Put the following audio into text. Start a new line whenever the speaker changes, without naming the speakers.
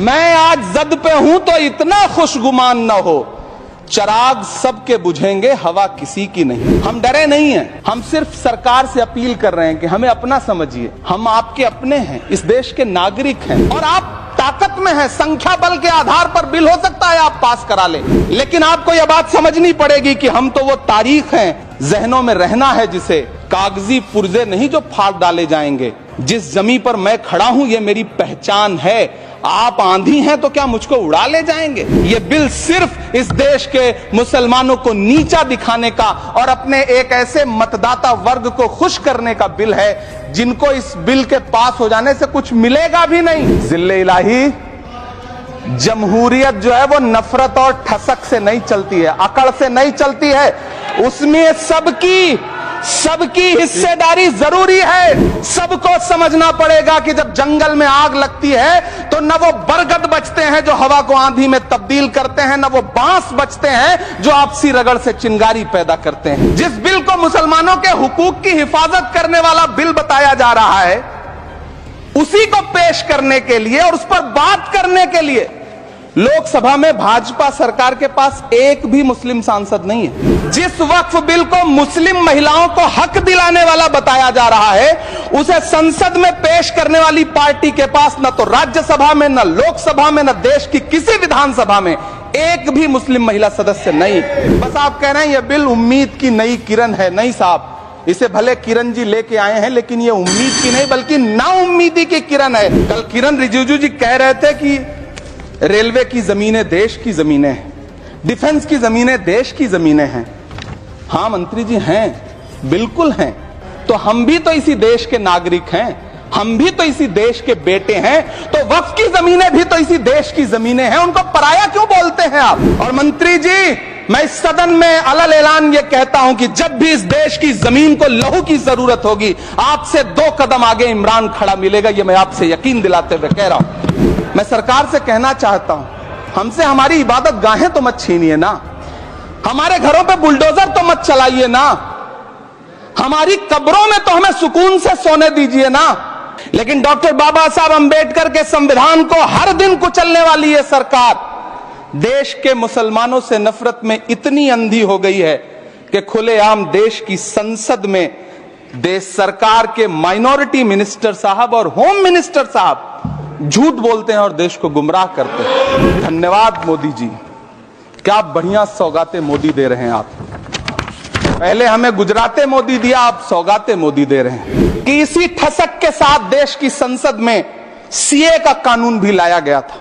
मैं आज जद पे हूं तो इतना खुशगुमान न हो, चराग सबके बुझेंगे हवा किसी की नहीं। हम डरे नहीं हैं, हम सिर्फ सरकार से अपील कर रहे हैं कि हमें अपना समझिए, हम आपके अपने हैं, इस देश के नागरिक हैं और आप ताकत में हैं। संख्या बल के आधार पर बिल हो सकता है आप पास करा ले, लेकिन आपको यह बात समझनी पड़ेगी कि हम तो वो तारीख हैं, जहनों में रहना है जिसे, कागजी पुर्जे नहीं जो फाड़ डाले जाएंगे। जिस जमी पर मैं खड़ा हूं ये मेरी पहचान है। आप आंधी हैं तो क्या मुझको उड़ा ले जाएंगे? ये बिल सिर्फ इस देश के मुसलमानों को नीचा दिखाने का और अपने एक ऐसे मतदाता वर्ग को खुश करने का बिल है जिनको इस बिल के पास हो जाने से कुछ मिलेगा भी नहीं। जिल्ले इलाही, जमहूरियत जो है वो नफरत और ठसक से नहीं चलती है, अकड़ से नहीं चलती है। उसमें सबकी हिस्सेदारी जरूरी है। सबको समझना पड़ेगा कि जब जंगल में आग लगती है तो न वो बरगद बचते हैं जो हवा को आंधी में तब्दील करते हैं, न वो बांस बचते हैं जो आपसी रगड़ से चिंगारी पैदा करते हैं। जिस बिल को मुसलमानों के हुकूक की हिफाजत करने वाला बिल बताया जा रहा है, उसी को पेश करने के लिए और उस पर बात करने के लिए लोकसभा में भाजपा सरकार के पास एक भी मुस्लिम सांसद नहीं है। जिस वक्फ बिल को मुस्लिम महिलाओं को हक दिलाने वाला बताया जा रहा है, उसे संसद में पेश करने वाली पार्टी के पास न तो राज्यसभा में, न लोकसभा में, न देश की किसी विधानसभा में एक भी मुस्लिम महिला सदस्य नहीं। बस आप कह रहे हैं यह बिल उम्मीद की नई किरण है। नहीं साहब, इसे भले किरण जी लेके आए हैं, लेकिन ये उम्मीद की नहीं बल्कि नाउम्मीदी की किरण है। कल किरण रिजिजू जी कह रहे थे कि रेलवे की जमीनें देश की जमीनें हैं, डिफेंस की जमीनें देश की जमीनें हैं। हाँ मंत्री जी हैं, बिल्कुल हैं। तो हम भी तो इसी देश के नागरिक हैं, हम भी तो इसी देश के बेटे हैं। तो वक्फ की जमीनें भी तो इसी देश की जमीनें हैं, उनको पराया क्यों बोलते हैं आप? और मंत्री जी, मैं इस सदन में अलल ऐलान ये कहता हूं कि जब भी इस देश की जमीन को लहू की जरूरत होगी, आपसे 2 कदम आगे इमरान खड़ा मिलेगा। ये मैं आपसे यकीन दिलाते हुए कह रहा हूं। मैं सरकार से कहना चाहता हूं, हमसे हमारी इबादत गाहें तो मत छीनिए ना, हमारे घरों पे बुलडोजर तो मत चलाइए ना, हमारी कब्रों में तो हमें सुकून से सोने दीजिए ना। लेकिन डॉक्टर बाबा साहब अंबेडकर के संविधान को हर दिन कुचलने वाली ये सरकार देश के मुसलमानों से नफरत में इतनी अंधी हो गई है कि खुलेआम देश की संसद में देश सरकार के माइनॉरिटी मिनिस्टर साहब और होम मिनिस्टर साहब झूठ बोलते हैं और देश को गुमराह करते हैं। धन्यवाद मोदी जी, क्या बढ़िया सौगातें मोदी दे रहे हैं आप। पहले हमें गुजराते मोदी दिया, आप सौगातें मोदी दे रहे हैं कि इसी ठसक के साथ देश की संसद में सीए का कानून भी लाया गया था।